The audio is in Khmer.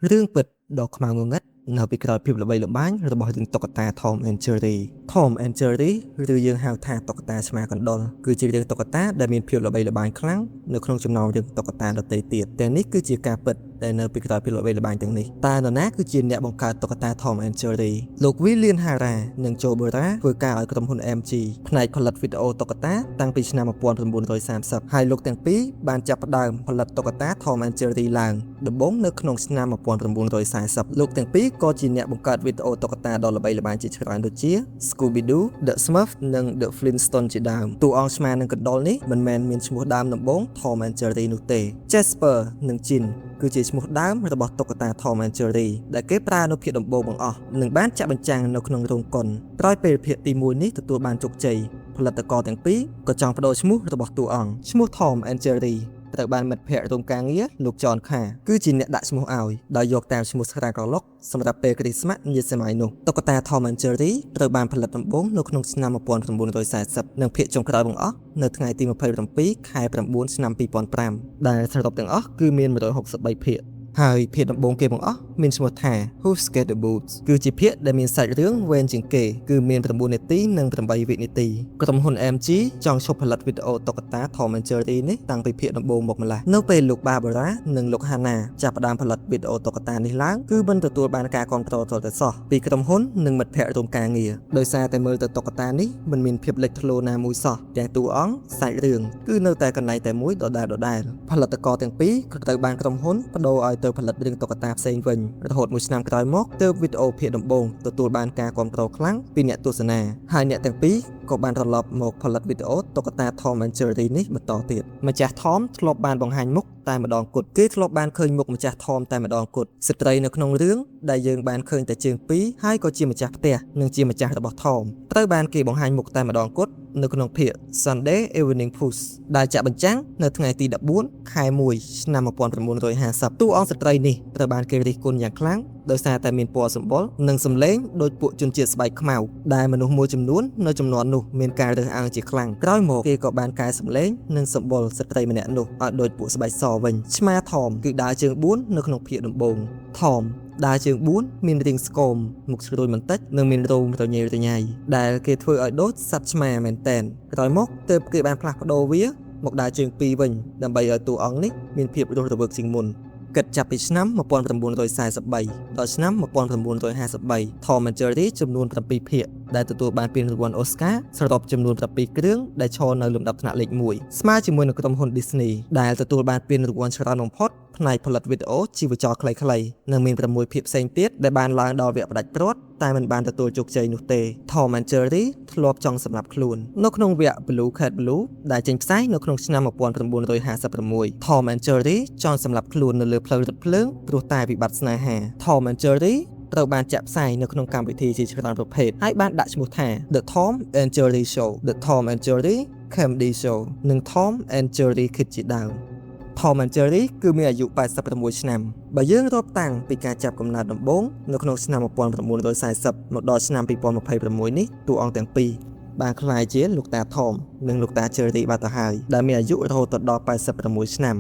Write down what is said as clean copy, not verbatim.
Rương bật đọc mà ngôn ngất nào bị cờ phim là bay là bán rồi bỏถึง ตกตา Tom and Jerry Tom and Jerry หรือយើងហៅថាតុក្កតាឆ្មាកណ្ដុរគឺជារឿងតុក្កតាដែលមានភាពល្បីល្បាញខ្លាំងនៅក្នុងចំណោមរឿងតុក្កតាដទៃទៀតតែនេះគឺជាការពិតដែលនៅពីក្រោយភាពល្បីល្បាញទាំងនេះតើនរណាគឺជាអ្នកបង្កើតតុក្កតា Tom and Jerry លោក William Hara និង Joe Bora ធ្វើការឲ្យក្រុមហ៊ុន MG ផ្នែកផលិតវីដេអូតុក្កតាតាំងពីឆ្នាំ1930ហើយលោកទាំងពីរបានចាប់ផ្ដើមផលិតតុក្កតា Tom and Jerry ឡើងដំបូងនៅក្នុងឆ្នាំ1940លោកទាំងពីរក៏ជាអ្នកបង្កើតវីដេអូតុក្កតាដ៏ល្បីល្បាញជាច្រើនដូចជា Scooby-Doo, The Smurfs និង The Flintstones ជាដើមតួអង្គឆ្មានិងកណ្ដុរនេះមិនមែនមានឈ្មោះដើមដំបូង Tom and Jerry នោះទេ Jasper និង Gin គឺជាឈ្មោះដើមរបស់តុក្កតា Tom and Jerry ដែលគេប្រើនៅភាគដំបូងបង្អស់និងបានចាក់បញ្ចាំងនៅក្នុងរោងកុនក្រោយពេលភាគទី1នេះទទួលបានជោគជ័យផលិតករទាំងពីរក៏ចង់បដូរឈ្មោះរបស់តួអង្គឈ្មោះ Tom and Jerry ត្រូវបានមិត្តភ័ក្តិរួមការងារលោក John Carr គឺជាអ្នកដាក់ឈ្មោះឲ្យដោយយកតាមឈ្មោះស្រាក្រឡុកសម្រាប់ពេលគ្រីស្មាស់នាសម័យនោះតុក្កតា Tom and Jerry ត្រូវបានផលិតដំបូងនៅក្នុងឆ្នាំ1940និងភាគចុងក្រោយបង្អស់នៅថ្ងៃទី27ខែ9ឆ្នាំ2005ដែលសរុបទាំងអស់គឺមាន163ភាគហើយភាគដំបូងគេបង្អស់មានឈ្មោះថា Who Scared the Boots គឺជាភាគដែលមានសាច់រឿងវែងជាងគេគឺមាន9នាទីនិង8វិនាទីក្រុមហ៊ុន MG ចង់ឈប់ផលិតវីដេអូតុក្កតា Tom and Jerry នេះតាំងពីភាគដំបូងមកម្ល៉េះនៅពេលលោក Barbara និងលោក Hannah ចាប់ផ្ដើមផលិតវីដេអូតុក្កតានេះឡើងគឺមិនទទួលបានការគាំទ្រទាល់តែសោះពីក្រុមហ៊ុននិងមិត្តភ័ក្តិរួមការងារដោយសារតែមើលទៅតុក្កតានេះមិនមានភាពលេចធ្លោណាមួយសោះទាំងតួអង្គសាច់រឿងគឺនៅតែកន្លែងតែមួយដដែលផលិតករទាំងពីរក៏ត្រូវបានក្រុមហ៊ុនបដូរឲ្យទៅផលិតរឿងតុក្កតាផ្សេងវិញរហូតមួយឆ្នាំក្រោយមកទើបវីដេអូភាគដំបូងទទួលបានការគាំទ្រខ្លាំងពីអ្នកទស្សនាហើយអ្នកទាំងពីរក៏បានត្រឡប់មកផលិតវីដេអូតុក្កតា Tom and Jerry នេះបន្តទៀតម្ចាស់ Tom ធ្លាប់បានបង្ហាញមុខតែម្ដងគត់គេធ្លាប់បានឃើញមុខម្ចាស់ Tom តែម្ដងគត់ស្ត្រីនៅក្នុងរឿងដែលយើងបានឃើញតែជើងពីរហើយក៏ជាម្ចាស់ផ្ទះនិងជាម្ចាស់របស់ Tom ត្រូវបានគេបង្ហាញមុខតែម្ដងគត់នៅក្នុងភាគ Sunday Evening Post ដែលចាក់បញ្ចាំងនៅថ្ងៃទី14ខែ1ឆ្នាំ1950តួអង្គស្ត្រីនេះត្រូវបានគេរិះគន់យ៉ាងខ្លាំងដោយសារតែមានពណ៌សម្បុរនិងសម្លេងដូចពួកជនជាតិស្បែកខ្មៅដែលមនុស្សមួយចំនួននៅចំនួននោះមានការរើសអើងជាខ្លាំងក្រោយមកគេក៏បានកែសម្លេងនិងសម្បុរស្ត្រីម្នាក់នោះឲ្យដូចពួកស្បែកសវិញឆ្មា Tom គឺដើរជើង4នៅក្នុងភាគដំបូង Tom ដើរជើង4មានរាងស្គមមុខស្រួយបន្តិចនិងមានរោមរញ៉េរញ៉ៃដែលគេធ្វើឲ្យដូចសត្វឆ្មាមែនតែនក្រោយមកទើបគេបានផ្លាស់ប្ដូរវាមកដើរជើង2វិញដើម្បីឲ្យតួអង្គនេះមានភាពរស់រវើកជាងមុនគិតចាប់ពីឆ្នាំ1943ដល់ឆ្នាំ1953 Tom and Jerry ចំនួន7ភាគដែលទទួលបានពានរង្វាន់ Oscar សរុបចំនួន7គ្រឿងដែលឈរនៅលំដាប់ថ្នាក់លេខ1ស្មើជាមួយនឹងក្រុមហ៊ុន Disney ដែលទទួលបានពានរង្វាន់ច្រើនបំផុតផ្នែកផលិតវីដេអូជីវចលខ្លីៗនិងមាន6ភាគផ្សេងទៀតដែលបានឡើងដល់វគ្គផ្ដាច់ព្រាត់តែមិនបានទទួលជោគជ័យនោះទេ Tom and Jerry ធ្លាប់ចង់សម្លាប់ខ្លួននៅក្នុងវគ្គ Blue Cat Blue ដែលចេញផ្សាយនៅក្នុងឆ្នាំ1956 Tom and Jerry ចង់សម្លាប់ខ្លួននៅលើផ្លូវរថភ្លើងព្រោះតែវិបត្តិស្នេហា Tom and Jerry ត្រូវបានចាក់ផ្សាយនៅក្នុងកម្មវិធីជាច្រើនប្រភេទហើយបានដាក់ឈ្មោះថា The Tom and Jerry Show The Tom and Jerry Comedy Show និង Tom and Jerry Kids ជាដើមTom and Jerry គឺមានអាយុ86ឆ្នាំបើយើងរាប់តាំងពីការចាប់កំណើតដំបូងនៅក្នុងឆ្នាំ1940មកដល់ឆ្នាំ2026នេះតួអង្គទាំងពីរបានក្លាយជាលោកតា Tom និងលោកតា Jerry បាត់ទៅហើយដែលមានអាយុរហូតដល់86ឆ្នាំ